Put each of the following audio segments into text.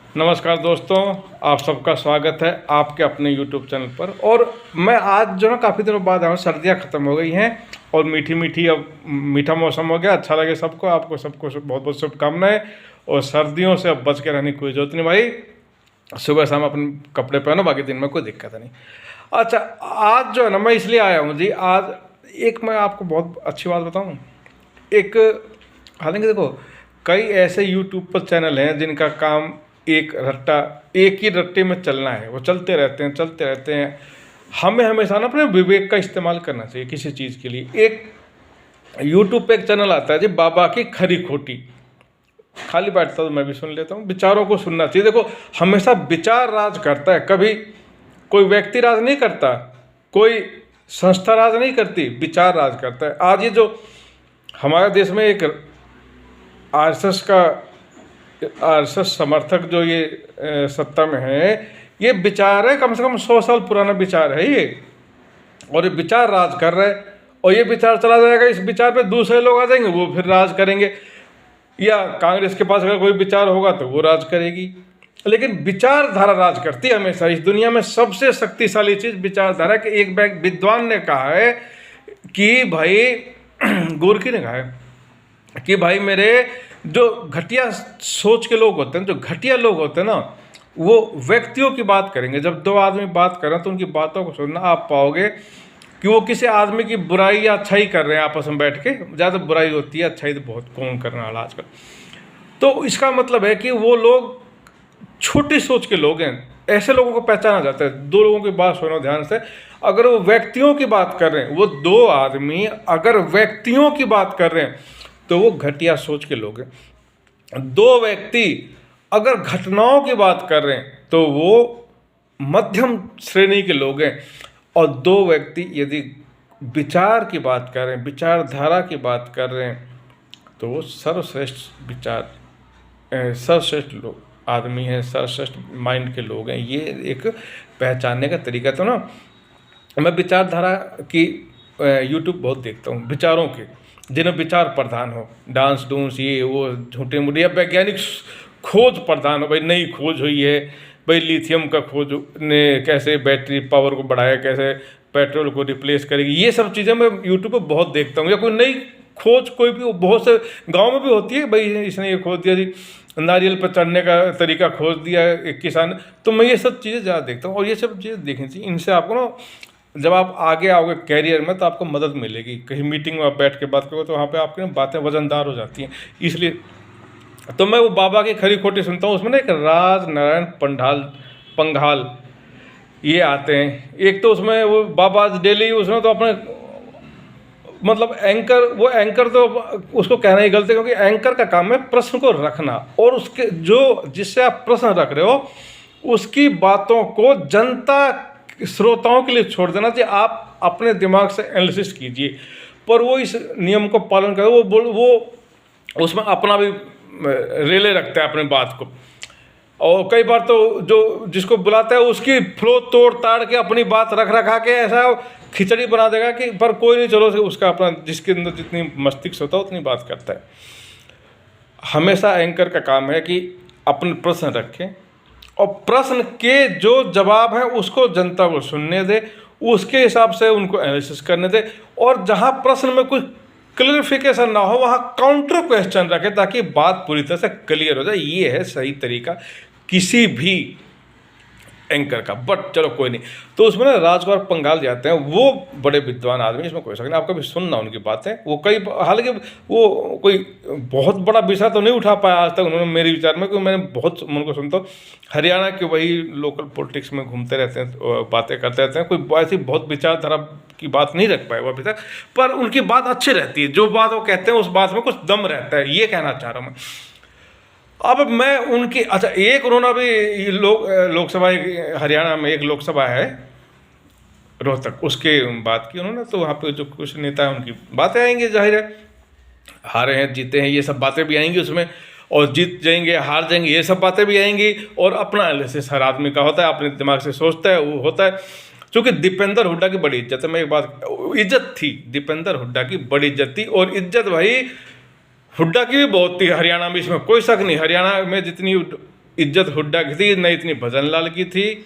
नमस्कार दोस्तों, आप सबका स्वागत है आपके अपने YouTube चैनल पर। और मैं आज जो है काफ़ी दिनों बाद आया हूँ। सर्दियाँ ख़त्म हो गई हैं और मीठी मीठी अब मीठा मौसम हो गया। अच्छा लगे सबको, आपको सबको बहुत बहुत शुभकामनाएं। और सर्दियों से अब बच के रहने की कोई ज़रूरत नहीं भाई। सुबह शाम अपने कपड़े पहनो, बाकी दिन में कोई दिक्कत नहीं। अच्छा, आज जो है ना मैं इसलिए आया हूँ जी। आज एक मैं आपको बहुत अच्छी बात बताऊँ। एक हालांकि देखो, कई ऐसे यूट्यूब पर चैनल हैं जिनका काम एक ही रट्टे में चलना है। वो चलते रहते हैं। हमें हमेशा ना अपने विवेक का इस्तेमाल करना चाहिए किसी चीज़ के लिए। एक यूट्यूब पे एक चैनल आता है जी, बाबा की खरी खोटी। खाली बैठता तो मैं भी सुन लेता हूँ। विचारों को सुनना चाहिए। देखो, हमेशा विचार राज करता है, कभी कोई व्यक्ति राज नहीं करता, कोई संस्था राज नहीं करती, विचार राज करता है। आज ये जो हमारे देश में एक आरएसएस समर्थक जो ये सत्ता में है, ये विचार है कम से कम 100 साल पुराना विचार है ये। और ये विचार राज कर रहा है और ये विचार चला जाएगा। इस विचार पे दूसरे लोग आ जाएंगे, वो फिर राज करेंगे। या कांग्रेस के पास अगर कोई विचार होगा तो वो राज करेगी। लेकिन विचारधारा राज करती है हमेशा। इस दुनिया में सबसे शक्तिशाली चीज़ विचारधारा। कि एक विद्वान ने कहा है कि भाई गोरकी ने कहा है कि भाई मेरे जो घटिया सोच के लोग होते हैं, जो घटिया लोग होते हैं ना, वो व्यक्तियों की बात करेंगे। जब दो आदमी बात करें तो उनकी बातों को सुनना, आप पाओगे कि वो किसी आदमी की बुराई या अच्छाई कर रहे हैं आपस में बैठ के। ज़्यादा बुराई होती है, अच्छाई तो बहुत कौन करने वाला आजकल। तो इसका मतलब है कि वो लोग छोटी सोच के लोग हैं। ऐसे लोगों को पहचाना जाता है। दो लोगों की बात सुनो ध्यान से। अगर वो व्यक्तियों की बात कर रहे हैं, वो दो आदमी अगर व्यक्तियों की बात कर रहे हैं तो वो घटिया सोच के लोग हैं। दो व्यक्ति अगर घटनाओं की बात कर रहे हैं तो वो मध्यम श्रेणी के लोग हैं। और दो व्यक्ति यदि विचार की बात कर रहे हैं, विचारधारा की बात कर रहे हैं, तो वो सर्वश्रेष्ठ लोग आदमी हैं, सर्वश्रेष्ठ माइंड के लोग हैं। ये एक पहचानने का तरीका। तो ना मैं विचारधारा की यूट्यूब बहुत देखता हूँ, विचारों के, जिन्हें विचार प्रधान हो, डांस डूंस ये वो झूठे मूठे, या वैज्ञानिक खोज प्रधान हो। भाई नई खोज हुई है, भाई लिथियम का खोज ने कैसे बैटरी पावर को बढ़ाया, कैसे पेट्रोल को रिप्लेस करेगी, ये सब चीज़ें मैं यूट्यूब पर बहुत देखता हूँ। या कोई नई खोज, कोई भी बहुत से गाँव में भी होती है, भाई इसने ये खोज दिया जी, नारियल पर चढ़ने का तरीका खोज दिया एक किसान। तो मैं ये सब चीज़ें ज़्यादा देखता हूँ और ये सब चीज़ें देखनी चाहिए। इनसे आपको ना जब आप आगे आओगे कैरियर में तो आपको मदद मिलेगी। कहीं मीटिंग में आप बैठ के बात करोगे तो वहाँ पे आपकी बातें वजनदार हो जाती हैं। इसलिए तो मैं वो बाबा की खरी खोटी सुनता हूँ। उसमें ना एक राज नारायण पंघाल ये आते हैं। एक तो उसमें वो बाबा डेली, उसमें तो अपने मतलब एंकर तो उसको कहना ही गलत है, क्योंकि एंकर का काम है प्रश्न को रखना और उसके जो जिससे आप प्रश्न रख रहे हो उसकी बातों को जनता श्रोताओं के लिए छोड़ देना चाहिए। आप अपने दिमाग से एनालिसिस कीजिए, पर वो इस नियम को पालन करे। वो उसमें अपना भी रेले रखता है अपने बात को। और कई बार तो जो जिसको बुलाता है उसकी फ्लो तोड़ ताड़ के अपनी बात रखा के ऐसा खिचड़ी बना देगा कि पर कोई नहीं, चलो से उसका अपना जिसके अंदर जितनी मस्तिष्क होता है उतनी बात करता है। हमेशा एंकर का काम है कि अपने प्रश्न रखें और प्रश्न के जो जवाब हैं उसको जनता को सुनने दे, उसके हिसाब से उनको एनालिसिस करने दे। और जहाँ प्रश्न में कुछ क्लियरिफिकेशन ना हो वहाँ काउंटर क्वेश्चन रखें ताकि बात पूरी तरह से क्लियर हो जाए। ये है सही तरीका किसी भी एंकर का। बट चलो कोई नहीं। तो उसमें ना राजकुमार पंघाल जाते हैं, वो बड़े विद्वान आदमी, इसमें कोई शक नहीं। आपका भी सुनना उनकी बातें। वो हालांकि वो कोई बहुत बड़ा विषय तो नहीं उठा पाया आज तक उन्होंने मेरे विचार में, क्योंकि मैंने बहुत उनको सुनता हूँ। हरियाणा के वही लोकल पॉलिटिक्स में घूमते रहते हैं, बातें करते रहते हैं। कोई ऐसी बहुत विचारधारा की बात नहीं रख पाए वो अभी तक, पर उनकी बात अच्छी रहती है। जो बात वो कहते हैं उस बात में कुछ दम रहता है, ये कहना चाह रहा हूँ मैं। अब मैं उनकी एक उन्होंने अभी लोकसभा हरियाणा में एक लोकसभा है रोहतक, उसके बात की उन्होंने। तो वहाँ पे जो कुछ नेता हैं उनकी बातें आएंगी, जाहिर है हारे हैं जीते हैं ये सब बातें भी आएंगी उसमें, और जीत जाएंगे हार जाएंगे ये सब बातें भी आएंगी। और अपना एनालिसिस हर आदमी का होता है, अपने दिमाग से सोचता है, वो होता है। चूँकि दीपेंद्र हुड्डा की बड़ी इज्जत है, मैं एक बात, इज्जत थी दीपेंद्र हुड्डा की, बड़ी इज्जत थी। और इज्जत भाई हुड्डा की भी बहुत थी हरियाणा में, इसमें कोई शक नहीं। हरियाणा में जितनी इज्जत हुड्डा की थी, न इतनी भजन लाल की थी।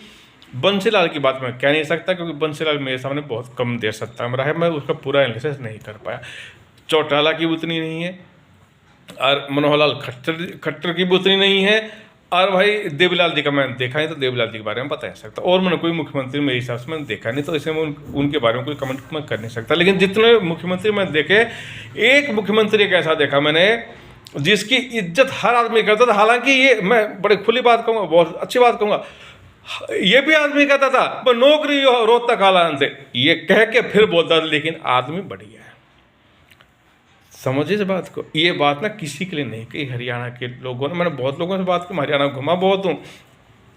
बंसीलाल की बात मैं कह नहीं सकता, क्योंकि बंसीलाल मेरे सामने बहुत कम देर सत्ता में रहा है, मैं उसका पूरा एनालिसिस नहीं कर पाया। चौटाला की भी उतनी नहीं है, और मनोहर लाल खट्टर की भी उतनी नहीं है, और भाई देवीलाल जी का मैंने देखा नहीं, तो देवीलाल जी के बारे में बता नहीं सकता। और मैंने कोई मुख्यमंत्री मेरे हिसाब से मैंने देखा नहीं, तो इसमें मैं उनके बारे में कोई कमेंट मैं कर नहीं सकता। लेकिन जितने मुख्यमंत्री मैंने देखे, एक मुख्यमंत्री एक ऐसा देखा मैंने जिसकी इज्जत हर आदमी करता था। हालांकि ये मैं बड़ी खुली बात कहूँगा, बहुत अच्छी बात कहूँगा, ये भी आदमी कहता था वो नौकरी रोहतक कालान से, ये कह के फिर बोलता था लेकिन आदमी बढ़िया है। समझिए इस बात को। ये बात ना किसी के लिए नहीं कही, हरियाणा के लोगों ने, मैंने बहुत लोगों से बात की, हरियाणा घुमा बहुत हूँ,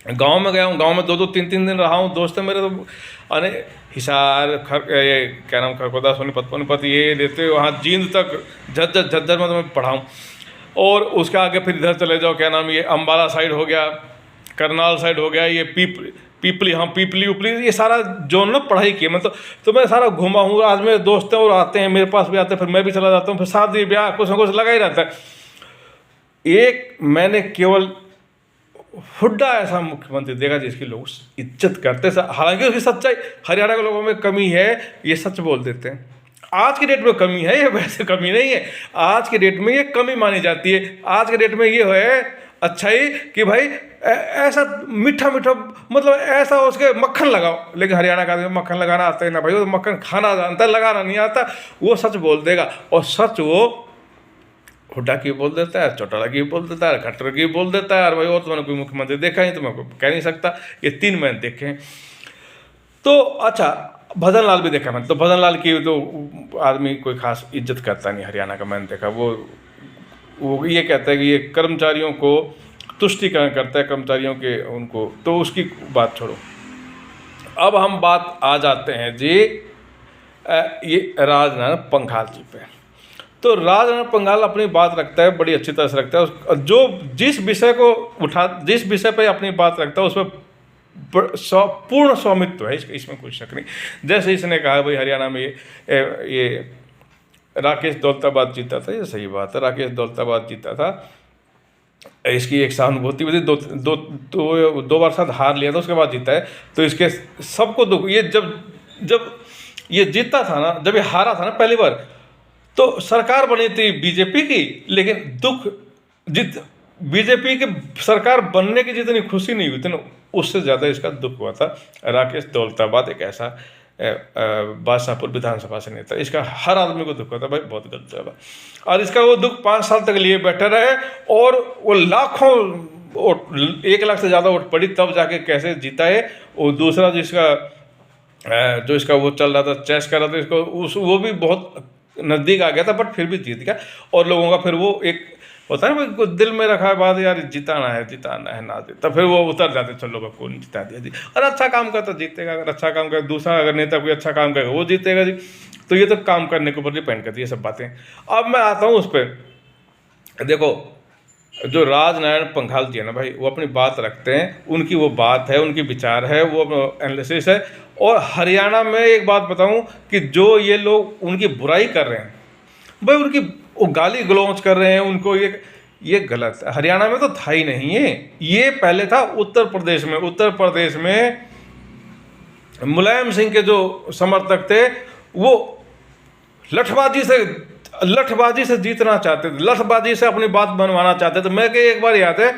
गांव में गया हूँ, गांव में 2-2 3-3 दिन रहा हूँ, दोस्त है मेरे तो अरे हिसार ये क्या नाम खरखोदा सोनीपत ये देते हुए वहाँ जींद तक झज्जर में तो मैं पढ़ा हूँ। और उसके आगे फिर इधर चले जाओ, क्या नाम ये अम्बाला साइड हो गया, करनाल साइड हो गया, ये पीपली, हाँ पीपली उपली, ये सारा जोन ना पढ़ाई की मैं तो मैं सारा घूमा हूँ। आज मेरे दोस्त हैं और आते हैं मेरे पास भी आते हैं, फिर मैं भी चला जाता हूँ, फिर शादी ब्याह कुछ ना कुछ लगा ही रहता है। एक मैंने केवल हुड्डा ऐसा मुख्यमंत्री देखा जिसकी लोग इज्जत करते हैं। हालांकि उसकी सच्चाई हरियाणा के लोगों में कमी है, ये सच बोल देते हैं। आज की डेट में कमी है, ये वैसे कमी नहीं है, आज की डेट में ये कमी मानी जाती है। आज के डेट में ये है अच्छाई कि भाई ऐसा मीठा मतलब ऐसा उसके मक्खन लगाओ, लेकिन हरियाणा का आदमी मक्खन लगाना आता है ना भाई, वो मक्खन खाना जानता है, लगाना नहीं आता। वो सच बोल देगा, और सच वो हुड्डा की बोल देता है, चौटाला की बोल देता है, खट्टर की बोल देता है। और भाई और तो मैंने कोई मुख्यमंत्री देखा नहीं, तो मैं कह नहीं सकता। ये 3 मैंने देखे हैं। तो अच्छा, भजन लाल भी देखा मैंने, तो भजन लाल की तो आदमी कोई खास इज्जत करता नहीं हरियाणा का, मैंने देखा। वो ये कहता है कि ये कर्मचारियों को तुष्टिकरण करता है, कर्मचारियों के उनको, तो उसकी बात छोड़ो। अब हम बात आ जाते हैं जी ये राजनारायण पंघाल जी पे। तो राजनारायण पंघाल अपनी बात रखता है, बड़ी अच्छी तरह से रखता है। जो जिस विषय पे अपनी बात रखता है उसमें पूर्ण स्वामित्व है, इसमें कोई शक नहीं। जैसे इसने कहा भाई हरियाणा में ये राकेश दौलताबाद जीता था, ये सही बात है, राकेश दौलताबाद जीता था, इसकी एक सहानुभूति भी थी। दो बार साथ हार लिया था, उसके बाद जीता है, तो इसके सबको दुख। ये जब ये जीता था ना, जब ये हारा था ना पहली बार, तो सरकार बनी थी बीजेपी की, लेकिन दुख बीजेपी की सरकार बनने की जितनी खुशी नहीं हुई थी ना, उससे ज़्यादा इसका दुख हुआ था। राकेश दौलताबाद एक ऐसा बादशाहपुर विधानसभा से नेता, इसका हर आदमी को दुख होता है भाई, बहुत गलत है। और इसका वो दुख 5 साल तक लिए बैठे रहे, और वो लाखों 1 लाख से ज़्यादा वोट पड़ी, तब जाके कैसे जीता है। और दूसरा जो इसका वो चल रहा था, चेस कर रहा था, इसको वो भी बहुत नज़दीक आ गया था, बट फिर भी जीत गया। और लोगों का फिर वो एक होता है ना भाई, दिल में रखा है बात, यार जिताना है ना जीता, फिर वो उतर जाते, चलो लोगों को जिता दिया जी। और अच्छा काम करता जीतेगा, अगर अच्छा काम करे दूसरा, अगर नेता कोई अच्छा काम करेगा वो जीतेगा जी। तो ये तो काम करने के ऊपर डिपेंड करती है सब बातें। अब मैं आता हूँ उस पर। देखो, जो राजनारायण पंघाल जी है ना भाई, वो अपनी बात रखते हैं, उनकी वो बात है, उनकी विचार है, वो एनालिसिस है। और हरियाणा में एक बात बताऊं कि जो ये लोग उनकी बुराई कर रहे हैं भाई, उनकी वो गाली गलौज कर रहे हैं उनको, ये गलत है। हरियाणा में तो था ही नहीं ये पहले था उत्तर प्रदेश में मुलायम सिंह के जो समर्थक थे, वो लठबाजी से जीतना चाहते थे, लठबाजी से अपनी बात बनवाना चाहते थे। मैं एक बार याद है,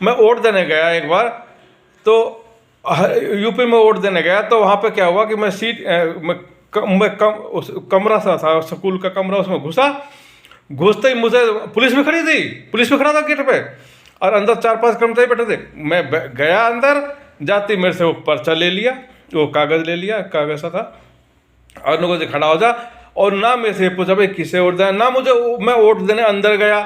मैं वोट देने गया एक बार, तो यूपी में वोट देने गया, तो वहाँ पे क्या हुआ कि मैं कमरा सा था, स्कूल का कमरा, उसमें घुसते ही मुझे पुलिस भी खड़ा था गेट पे, और अंदर 4-5 कर्मचारी बैठे थे। मैं गया अंदर, जाती मेरे से वो पर्चा ले लिया, वो कागज़ ले लिया, कागज़ सा था, और लोगों से खड़ा हो जा, और ना मेरे से पूछा भाई किसे वोट देना, ना मुझे, मैं वोट देने अंदर गया,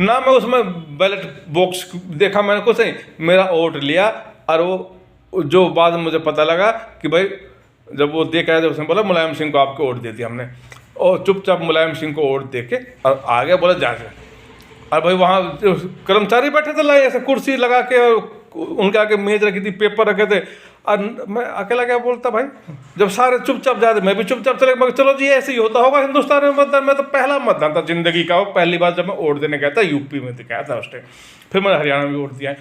ना मैं उसमें बैलेट बॉक्स देखा, मैंने कुछ नहीं, मेरा वोट लिया। और वो जो बाद में मुझे पता लगा कि भाई जब वो देख आया, जब उसने बोला मुलायम सिंह को आपको वोट दे दिया हमने, और चुपचाप मुलायम सिंह को वोट दे के और आगे बोला जा। और भाई वहाँ जो कर्मचारी बैठे थे लाए ऐसे कुर्सी लगा के, उनके आगे मेज रखी थी, पेपर रखे थे, और मैं अकेला क्या बोलता भाई, जब सारे चुपचाप जाते, मैं भी चुपचाप चले, मगर चलो जी ऐसे ही होता होगा हिंदुस्तान में मतदान। मैं तो पहला मतदान था जिंदगी का, वो पहली बार जब मैं वोट देने गया था, यूपी में गया था उस टाइम, फिर मैंने हरियाणा में वोट दिया है।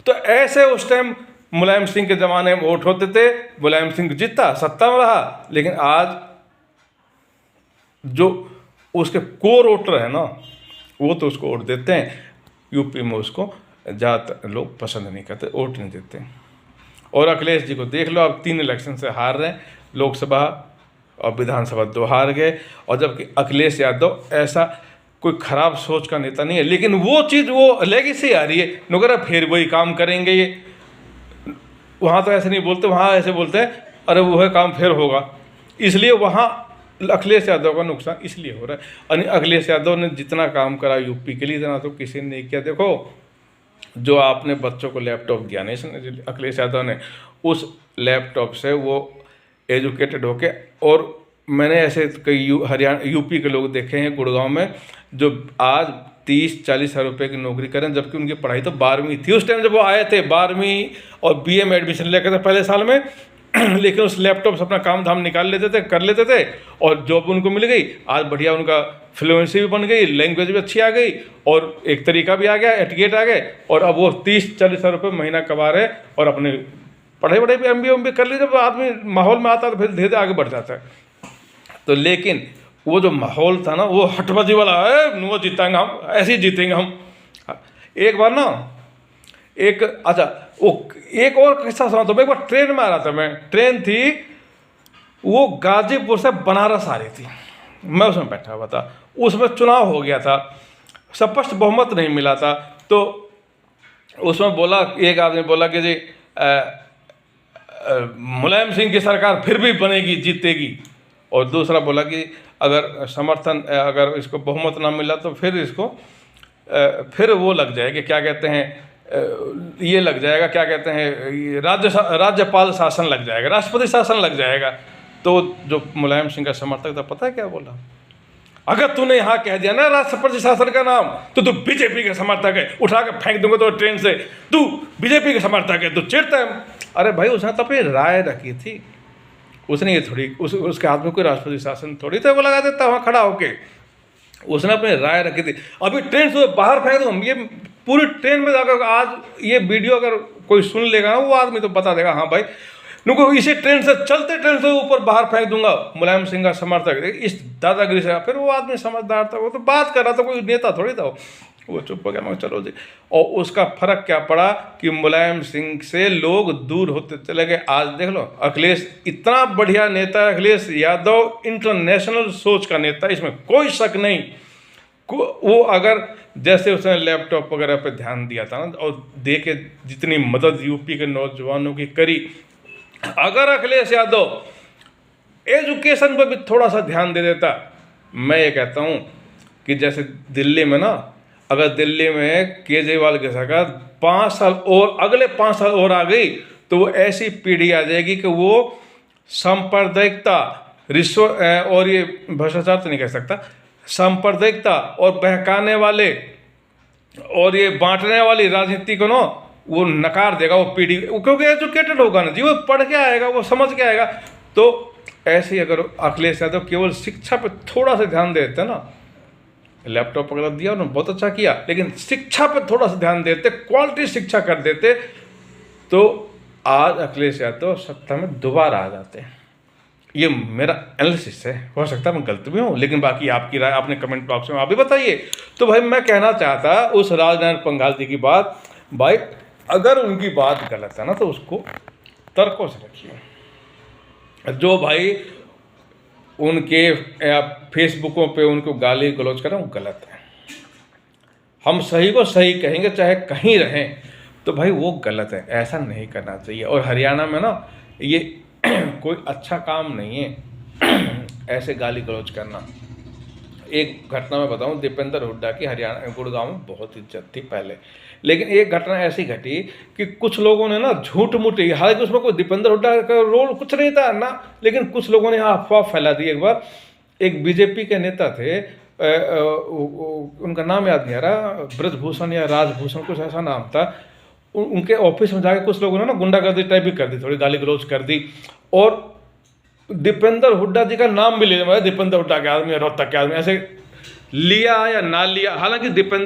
तो ऐसे उस टाइम मुलायम सिंह के ज़माने में वोट होते थे, मुलायम सिंह जीता, सत्ता में रहा। लेकिन आज जो उसके कोर वोटर है ना, वो तो उसको वोट देते हैं। यूपी में उसको ज़्यादातर लोग पसंद नहीं करते, वोट नहीं देते। और अखिलेश जी को देख लो, अब 3 इलेक्शन से हार रहे हैं, लोकसभा और विधानसभा 2 हार गए। और जबकि अखिलेश यादव ऐसा कोई खराब सोच का नेता नहीं है, लेकिन वो चीज़, वो लेगेसी आ रही है, नगर फिर वही काम करेंगे ये। वहाँ तो ऐसे नहीं बोलते, वहाँ ऐसे बोलते हैं अरे वो है काम फिर होगा। इसलिए वहाँ अखिलेश यादव का नुकसान इसलिए हो रहा है। और अखिलेश यादव ने जितना काम करा यूपी के लिए, इतना तो किसी ने नहीं किया। देखो, जो आपने बच्चों को लैपटॉप दिया नहीं अखिलेश यादव ने, उस लैपटॉप से वो एजुकेटेड होके, और मैंने ऐसे कई हरियाणा यूपी के लोग देखे हैं गुड़गांव में, जो आज 30-40 हज़ार रुपये की नौकरी करें, जबकि उनकी पढ़ाई तो 12वीं थी उस टाइम जब वो आए थे। 12वीं और BA में एडमिशन लेकर थे पहले साल में लेकिन उस लैपटॉप से अपना काम धाम निकाल लेते थे, कर लेते थे, और जॉब उनको मिल गई। आज बढ़िया उनका फ्लुएंसी भी बन गई, लैंग्वेज भी अच्छी आ गई, और एक तरीका भी आ गया, एटिकेट आ गए, और अब वो 30-40 हज़ार रुपये महीना कमा रहे, और अपने पढ़ाई वढ़ाई भी MBA कर ली। जब आदमी माहौल में आता है तो फिर धीरे धीरे आगे बढ़ जाता है। तो लेकिन वो जो माहौल था ना, वो हटबाजी वाला है, वो जीतेंगे हम, ऐसे ही जीतेंगे हम। एक बार ना, वो एक और किस्सा सुना। तो मैं एक बार ट्रेन में आ रहा था, ट्रेन थी वो गाजीपुर से बनारस आ रही थी, मैं उसमें बैठा हुआ था। उसमें चुनाव हो गया था, स्पष्ट बहुमत नहीं मिला था। तो उसमें बोला, एक आदमी बोला कि जी मुलायम सिंह की सरकार फिर भी बनेगी, जीतेगी। और दूसरा बोला कि अगर इसको बहुमत ना मिला तो फिर इसको फिर वो लग जाएगी, क्या कहते हैं, ये लग जाएगा, क्या कहते हैं, राज्यपाल शासन लग जाएगा, राष्ट्रपति शासन लग जाएगा। तो जो मुलायम सिंह का समर्थक था, पता है क्या बोला? अगर तूने यहाँ कह दिया ना राष्ट्रपति शासन का नाम, तो तू बीजेपी का समर्थक है, उठा के फेंक दूंगा तो ट्रेन से, तू बीजेपी का समर्थक है, तू चिढ़ता है। अरे भाई, उसने तो अपनी राय रखी थी, उसने ये थोड़ी उसके हाथ में कोई राष्ट्रपति शासन थोड़ी था वो लगा देता वहाँ खड़ा होके। उसने अपनी राय रखी थी। अभी ट्रेन से बाहर फेंक दूँ, ये पूरी ट्रेन में जाकर आज ये वीडियो अगर कोई सुन लेगा ना, वो आदमी तो बता देगा हाँ भाई, नुको इसी ट्रेन से, चलते ट्रेन से ऊपर बाहर फेंक दूंगा मुलायम सिंह का समर्थक। इस दादागिरी से फिर वो आदमी समझदार था, वो तो बात कर रहा था, कोई नेता थोड़ी था वो चुप हो गया। मैं चलो जी। और उसका फर्क क्या पड़ा कि मुलायम सिंह से लोग दूर होते चले गए। आज देख लो, अखिलेश इतना बढ़िया नेता है, अखिलेश यादव इंटरनेशनल सोच का नेता, इसमें कोई शक नहीं। वो अगर जैसे उसने लैपटॉप वगैरह पे ध्यान दिया था ना, और दे के जितनी मदद यूपी के नौजवानों की करी, अगर अखिलेश यादव एजुकेशन पर भी थोड़ा सा ध्यान दे देता, मैं ये कहता हूँ कि जैसे दिल्ली में ना, अगर दिल्ली में केजरीवाल की सरकार 5 साल और, अगले 5 साल और आ गई, तो वो ऐसी पीढ़ी आ जाएगी कि वो सांप्रदायिकता, रिश्वत और ये भ्रष्टाचार तो नहीं कह सकता, सांप्रदायिकता और बहकाने वाले और ये बांटने वाली राजनीति को ना वो नकार देगा वो पीढ़ी, क्योंकि एजुकेटेड होगा ना जी, वो पढ़ के आएगा, वो समझ के आएगा। तो ऐसे ही अगर अखिलेश यादव केवल शिक्षा पे थोड़ा सा ध्यान देते ना, लैपटॉप वगैरह दिया उन्होंने बहुत अच्छा किया, लेकिन शिक्षा पे थोड़ा सा ध्यान देते, क्वालिटी शिक्षा कर देते, तो आज अखिलेश यादव सत्ता में दोबारा आ जाते हैं। ये मेरा एनालिसिस है, हो सकता है मैं गलत भी हूँ, लेकिन बाकी आपकी राय आपने कमेंट बॉक्स में आप भी बताइए। तो भाई मैं कहना चाहता उस राजनारायण पंघाल जी की बात, भाई अगर उनकी बात गलत है ना, तो उसको तर्कों से रखिए। जो भाई उनके फेसबुकों पे उनको गाली गलौज करें, वो गलत है। हम सही को सही कहेंगे चाहे कहीं रहें, तो भाई वो गलत है, ऐसा नहीं करना चाहिए। और हरियाणा में ना ये कोई अच्छा काम नहीं है ऐसे गाली गलौज करना। एक घटना मैं बताऊं, दीपेंद्र हुड्डा की हरियाणा गुड़गांव में बहुत इज्जत थी पहले, लेकिन एक घटना ऐसी घटी कि कुछ लोगों ने ना झूठ मूठी, हालांकि उसमें कोई दीपेंद्र हुड्डा का रोल कुछ नहीं था ना, लेकिन कुछ लोगों ने यहाँ अफवाह फैला दी। एक बार एक बीजेपी के नेता थे, उनका नाम याद नहीं आ रहा, ब्रजभूषण या राजभूषण कुछ ऐसा नाम था, उनके ऑफिस में जाके कुछ लोगों ने ना गुंडागर्दी टाइप भी कर दी, थोड़ी गाली गलौज कर दी, और दीपेंद्र हुड्डा जी का नाम भी ले लिया, दीपेंद्र हुड्डा के आदमी, रोहतक के आदमी, ऐसे लिया या ना लिया। हालांकि दीपेंद्र